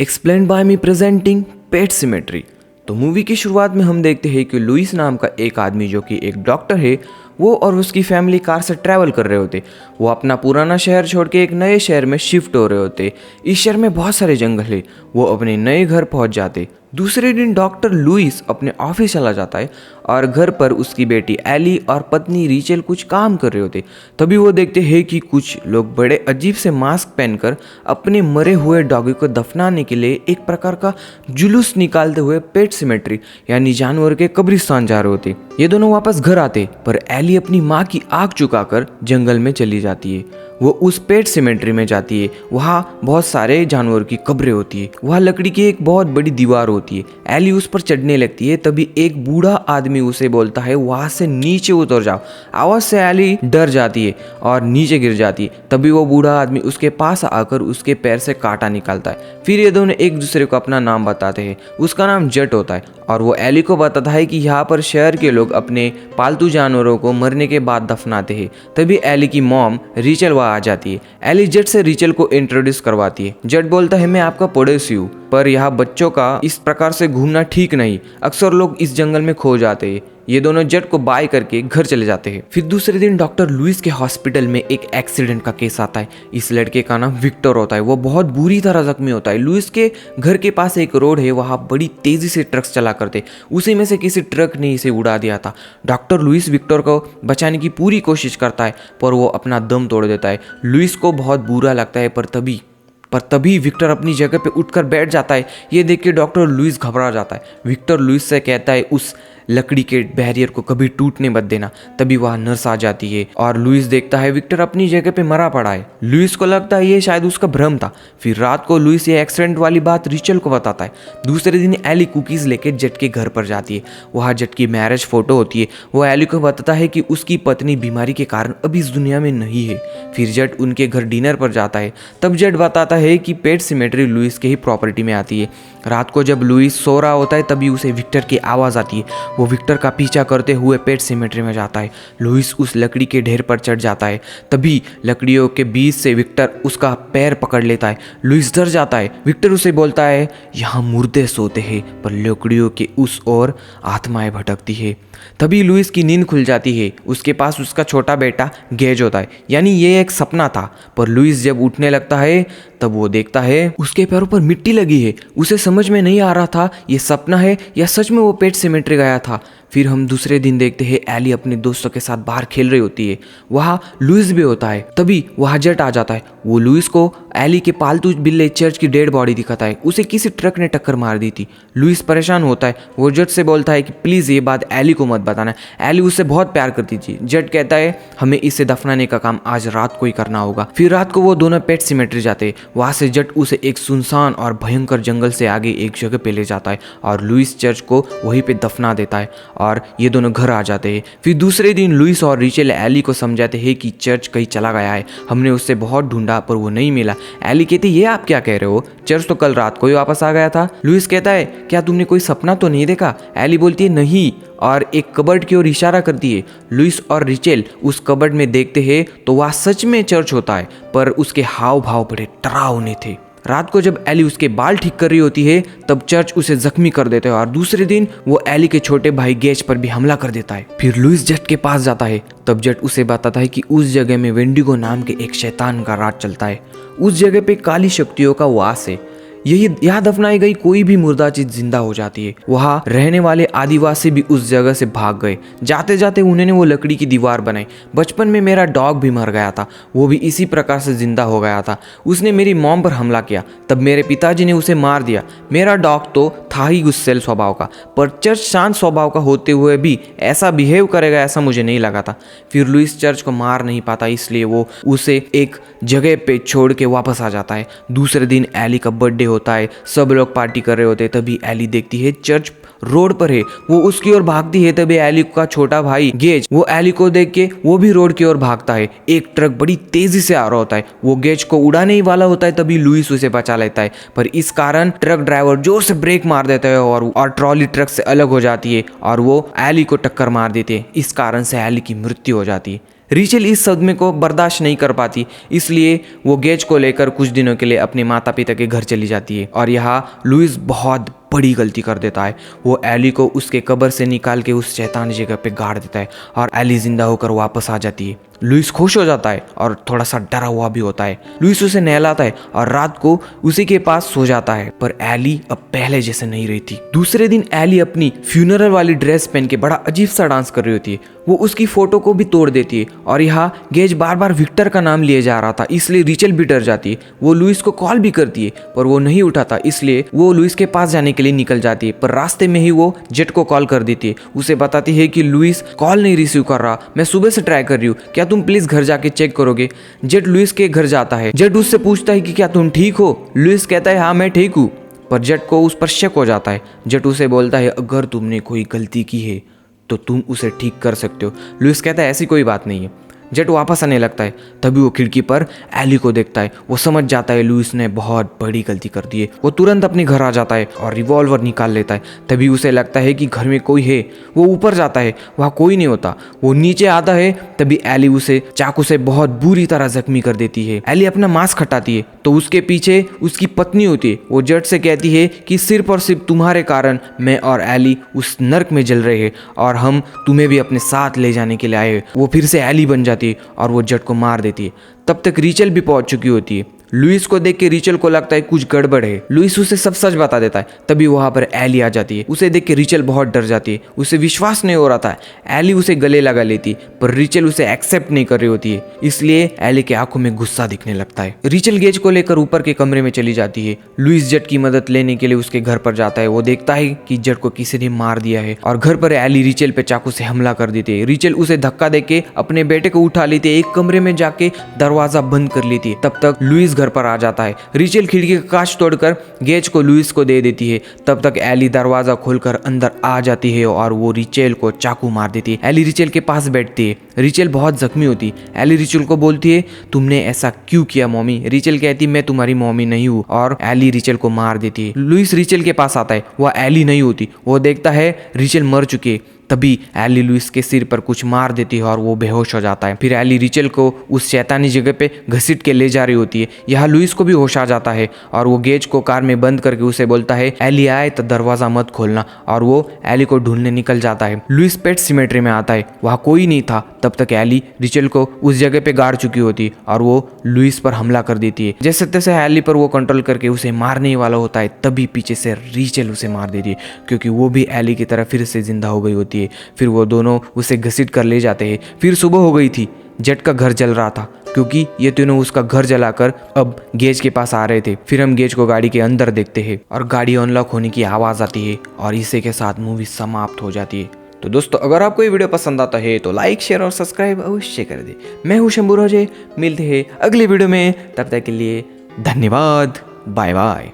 Explained bye मी presenting पेट symmetry. तो movie की शुरुआत में हम देखते हैं कि लुइस नाम का एक आदमी जो कि एक डॉक्टर है, वो और उसकी फैमिली कार से ट्रैवल कर रहे होते। वो अपना पुराना शहर छोड़ के एक नए शहर में शिफ्ट हो रहे होते। इस शहर में बहुत सारे जंगल है। वो अपने नए घर पहुंच जाते। दूसरे दिन डॉक्टर लुइस अपने ऑफिस चला जाता है और घर पर उसकी बेटी एली और पत्नी रीचल कुछ काम कर रहे होते। तभी वो देखते हैं कि कुछ लोग बड़े अजीब से मास्क पहनकर अपने मरे हुए डॉगी को दफनाने के लिए एक प्रकार का जुलूस निकालते हुए पेट सिमेट्री यानी जानवर के कब्रिस्तान जा रहे होते। ये दोनों वापस घर आते, पर एली अपनी माँ की आग चुकाकर जंगल में चली जाती है। वो उस पेट सिमेट्री में जाती है। वहाँ बहुत सारे जानवरों की कब्रें होती है। वहाँ लकड़ी की एक बहुत बड़ी दीवार होती है। एली उस पर चढ़ने लगती है। तभी एक बूढ़ा आदमी उसे बोलता है वहाँ से नीचे उतर जाओ। आवाज से एली डर जाती है और नीचे गिर जाती है। तभी वो बूढ़ा आदमी उसके पास आकर उसके पैर से कांटा निकालता है। फिर ये दोनों एक दूसरे को अपना नाम बताते हैं। उसका नाम जट होता है और वो एली को बताता है कि यहाँ पर शहर के लोग अपने पालतू जानवरों को मरने के बाद दफनाते हैं। तभी एली की मॉम रीचल वहाँ आ जाती है। एली जट से रीचल को इंट्रोड्यूस करवाती है। जट बोलता है मैं आपका पड़ोसी हूँ, पर यहाँ बच्चों का इस प्रकार से घूमना ठीक नहीं। अक्सर लोग इस जंगल में खो जाते हैं। ये दोनों जट को बाय करके घर चले जाते हैं। फिर दूसरे दिन डॉक्टर लुइस के हॉस्पिटल में एक एक्सीडेंट का केस आता है। इस लड़के का नाम विक्टर होता है। वो बहुत बुरी तरह जख्मी होता है। लुइस के घर के पास एक रोड है, वहाँ बड़ी तेजी से ट्रक्स चला करते। उसी में से किसी ट्रक ने इसे उड़ा दिया था। डॉक्टर लुइस विक्टर को बचाने की पूरी कोशिश करता है, पर वो अपना दम तोड़ देता है। लुइस को बहुत बुरा लगता है, पर तभी विक्टर अपनी जगह पे उठकर बैठ जाता है। ये देख के डॉक्टर लुइस घबरा जाता है। विक्टर लुइस से कहता है उस लकड़ी के बैरियर को कभी टूटने मत देना। तभी वह नर्स आ जाती है और लुइस देखता है विक्टर अपनी जगह पे मरा पड़ा है। लुइस को लगता है ये शायद उसका भ्रम था। फिर रात को लुइस ये एक्सीडेंट वाली बात रिचल को बताता है। दूसरे दिन एली कुकीज लेके जट के घर पर जाती है। वहाँ जट की मैरिज फोटो होती है। वो एली को बताता है कि उसकी पत्नी बीमारी के कारण अभी इस दुनिया में नहीं है। फिर जट उनके घर डिनर पर जाता है। तब जट बताता है कि पेट सिमेट्री लुइस के ही प्रॉपर्टी में आती है। रात को जब लुइस सो रहा होता है तभी उसे विक्टर की आवाज़ आती है। वो विक्टर का पीछा करते हुए पेट सिमेट्री में जाता है। लुइस उस लकड़ी के ढेर पर चढ़ जाता है। तभी लकड़ियों के बीच से विक्टर उसका पैर पकड़ लेता है। लुइस डर जाता है। विक्टर उसे बोलता है यहाँ मुर्दे सोते हैं, पर लकड़ियों के उस ओर आत्माएं भटकती है। तभी लुइस की नींद खुल जाती है। उसके पास उसका छोटा बेटा गेज होता है। यानी ये एक सपना था। पर लुइस जब उठने लगता है तब वो देखता है उसके पैरों पर मिट्टी लगी है। उसे समझ में नहीं आ रहा था ये सपना है या सच में वो पेट सिमेट्री गया था। फिर हम दूसरे दिन देखते हैं एली अपने दोस्तों के साथ बाहर खेल रही होती है। वहाँ लुइस भी होता है। तभी वहाँ जट आ जाता है। वो लुइस को एली के पालतू बिल्ले चर्च की डेड बॉडी दिखाता है। उसे किसी ट्रक ने टक्कर मार दी थी। लुइस परेशान होता है। वो जट से बोलता है कि प्लीज़ ये बात एली को मत बताना। एली उससे बहुत प्यार करती थी। जट कहता है हमें इसे दफनाने का काम आज रात को ही करना होगा। फिर रात को वो दोनों पेट सिमेट्री जाते हैं। वहाँ से जट उसे एक सुनसान और भयंकर जंगल से आगे एक जगह पे ले जाता है और लुइस चर्च को वहीं पे दफना देता है और ये दोनों घर आ जाते हैं। फिर दूसरे दिन लुइस और रिचल एली को समझाते हैं कि चर्च कहीं चला गया है। हमने उससे बहुत ढूंढा पर वो नहीं मिला। एली कहती ये आप क्या कह रहे हो, चर्च तो कल रात को ही वापस आ गया था। लुइस कहता है क्या तुमने कोई सपना तो नहीं देखा। एली बोलती है नहीं और एक कबर्ड की ओर इशारा करती है। लुइस और रिचेल उस कबर्ड में देखते हैं तो वह सच में चर्च होता है, पर उसके हाव भाव बड़े डरावने थे। रात को जब एली उसके बाल ठीक कर रही होती है तब चर्च उसे जख्मी कर देता है और दूसरे दिन वो एली के छोटे भाई गेज पर भी हमला कर देता है। फिर लुइस जट के पास जाता है। तब जट उसे बताता है कि उस जगह में वेंडिगो नाम के एक शैतान का राज चलता है। उस जगह पे काली शक्तियों का वास है। यही यहाँ दफनाई गई कोई भी मुर्दा चीज जिंदा हो जाती है। वहाँ रहने वाले आदिवासी भी उस जगह से भाग गए। जाते जाते उन्होंने वो लकड़ी की दीवार बनाई। बचपन में मेरा डॉग भी मर गया था। वो भी इसी प्रकार से जिंदा हो गया था। उसने मेरी मॉम पर हमला किया। तब मेरे पिताजी ने उसे मार दिया। मेरा डॉग तो था ही गुस्सैल स्वभाव का, पर चर्च शांत स्वभाव का होते हुए भी ऐसा बिहेव करेगा ऐसा मुझे नहीं लगा था। फिर लुइस चर्च को मार नहीं पाता, इसलिए वो उसे एक जगह पे छोड़ के वापस आ जाता है। दूसरे दिन एली का बर्थडे होता है। सब लोग पार्टी कर रहे होते हैं। तभी एली देखती है चर्च रोड पर है। वो उसकी ओर भागती है। तभी एली का छोटा भाई गेज वो एली को देख के वो भी रोड की ओर भागता है। एक ट्रक बड़ी तेजी से आ रहा होता है। वो गेज को उड़ाने ही वाला होता है। तभी लुइस उसे बचा लेता है, पर इस कारण ट्रक ड्राइवर जोर से ब्रेक मार देता है और ट्रॉली ट्रक से अलग हो जाती है और वो एली को टक्कर मार देते हैं। इस कारण से एली की मृत्यु हो जाती है। रिचल इस सदमे को बर्दाश्त नहीं कर पाती, इसलिए वो गेज को लेकर कुछ दिनों के लिए अपने माता पिता के घर चली जाती है। और यहाँ लुइस बहुत बड़ी गलती कर देता है। वो एली को उसके कब्र से निकाल के उस शैतानी जगह पे गाड़ देता है और एली जिंदा होकर वापस आ जाती है। लुइस खुश हो जाता है और थोड़ा सा डरा हुआ भी होता है। लुइस उसे नहलाता है और रात को उसी के पास सो जाता है, पर एली अब पहले जैसे नहीं रही थी। दूसरे दिन एली अपनी फ्यूनरल वाली ड्रेस पहन के बड़ा अजीब सा डांस कर रही होती है। वो उसकी फोटो को भी तोड़ देती है और यहाँ गेज बार बार विक्टर का नाम लिए जा रहा था, इसलिए रिचल भी डर जाती है। वो लुइस को कॉल भी करती है पर वो नहीं उठाता, इसलिए वो लुइस के पास जाने के लिए निकल जाती है। पर रास्ते में ही वो जेट को कॉल कर देती है। उसे बताती है कि लुइस कॉल नहीं रिसीव कर रहा, मैं सुबह से ट्राई कर रही हूँ, क्या तुम प्लीज घर जाके चेक करोगे। जेट लुइस के घर जाता है। जेट उससे पूछता है कि क्या तुम ठीक हो। लुइस कहता है हाँ मैं ठीक हूँ, पर जेट को उस पर शक हो जाता है। जेट उसे बोलता है अगर तुमने कोई गलती की है तो तुम उसे ठीक कर सकते हो। लुइस कहता है ऐसी कोई बात नहीं है। जेट वापस आने लगता है, तभी वो खिड़की पर एली को देखता है। वो समझ जाता है लुइस ने बहुत बड़ी गलती कर दी है। वो तुरंत अपने घर आ जाता है और रिवॉल्वर निकाल लेता है। तभी उसे लगता है कि घर में कोई है। वो ऊपर जाता है, वहाँ कोई नहीं होता। वो नीचे आता है, तभी एली उसे चाकू से बहुत बुरी तरह जख्मी कर देती है। एली अपना मास्क हटाती है तो उसके पीछे उसकी पत्नी होती है। वो जेट से कहती है कि सिर्फ और सिर्फ तुम्हारे कारण मैं और एली उस नर्क में जल रहे हैं और हम तुम्हें भी अपने साथ ले जाने के लिए आए हैं। वो फिर से एली बन जाती है और वो जेट को मार देती है। तब तक रिचल भी पहुंच चुकी होती है। लुइस को देख के रिचल को लगता है कुछ गड़बड़ है। लुइस उसे सब सच बता देता है। तभी वहां पर एली आ जाती है। उसे देख के रिचल बहुत डर जाती है। उसे विश्वास नहीं हो रहा था। एली उसे गले लगा लेती, पर रिचल उसे एक्सेप्ट नहीं कर रही होती है, इसलिए एली के आंखों में गुस्सा दिखने लगता है। रिचल गेज को लेकर ऊपर के कमरे में चली जाती है। लुइस जेट की मदद लेने के लिए उसके घर पर जाता है। वो देखता है कि जेट को किसी ने मार दिया है और घर पर एली रिचल पे चाकू से हमला कर देती है। रिचल उसे धक्का देके अपने बेटे को उठा लेती है, एक कमरे में जाके दरवाजा बंद कर लेती है। तब तक लुइस घर पर आ जाता है। रिचल खिड़की का कांच तोड़कर गेज को लुइस को दे देती है। तब तक एली दरवाजा खोलकर अंदर आ जाती है और वो रिचल को चाकू मार देती है। एली रिचल के पास बैठती है। रिचल बहुत जख्मी होती है। एली रिचल को बोलती है तुमने ऐसा क्यों किया मम्मी। रिचल कहती मैं तुम्हारी मम्मी नहीं हूँ और एली रिचल को मार देती है। लुइस रिचल के पास आता है। वह एली नहीं होती। वो देखता है रिचल मर चुकी है। तभी एली लुइस के सिर पर कुछ मार देती है और वो बेहोश हो जाता है। फिर एली रिचल को उस शैतानी जगह पे घसीट के ले जा रही होती है। यहाँ लुइस को भी होश आ जाता है और वो गेज को कार में बंद करके उसे बोलता है एली आए तो दरवाजा मत खोलना, और वो एली को ढूंढने निकल जाता है। लुइस पेट सिमेट्री में आता है। वहाँ कोई नहीं था। तब तक एली रिचल को उस जगह पे गाड़ चुकी होती है और वो लुइस पर हमला कर देती है। जैसे तैसे एली पर वो कंट्रोल करके उसे मारने वाला होता है, तभी पीछे से रिचल उसे मार देती है, क्योंकि वो भी एली की तरह फिर से जिंदा हो गई होती है। फिर वो दोनों उसे घसीट कर ले जाते हैं। फिर सुबह हो गई थी। जेट का घर जल रहा था क्योंकि ये तीनों उसका घर जलाकर अब गेज के पास आ रहे थे। फिर हम गेज को गाड़ी के अंदर देखते हैं और गाड़ी अनलॉक होने की आवाज आती है और इसी के साथ मूवी समाप्त हो जाती है। तो दोस्तों अगर आपको ये वीडियो पसंद आता है तो लाइक शेयर और सब्सक्राइब अवश्य कर दे। मैं हूं शंभू रोजे। मिलते हैं अगली वीडियो में, तब तक के लिए धन्यवाद। Bye bye.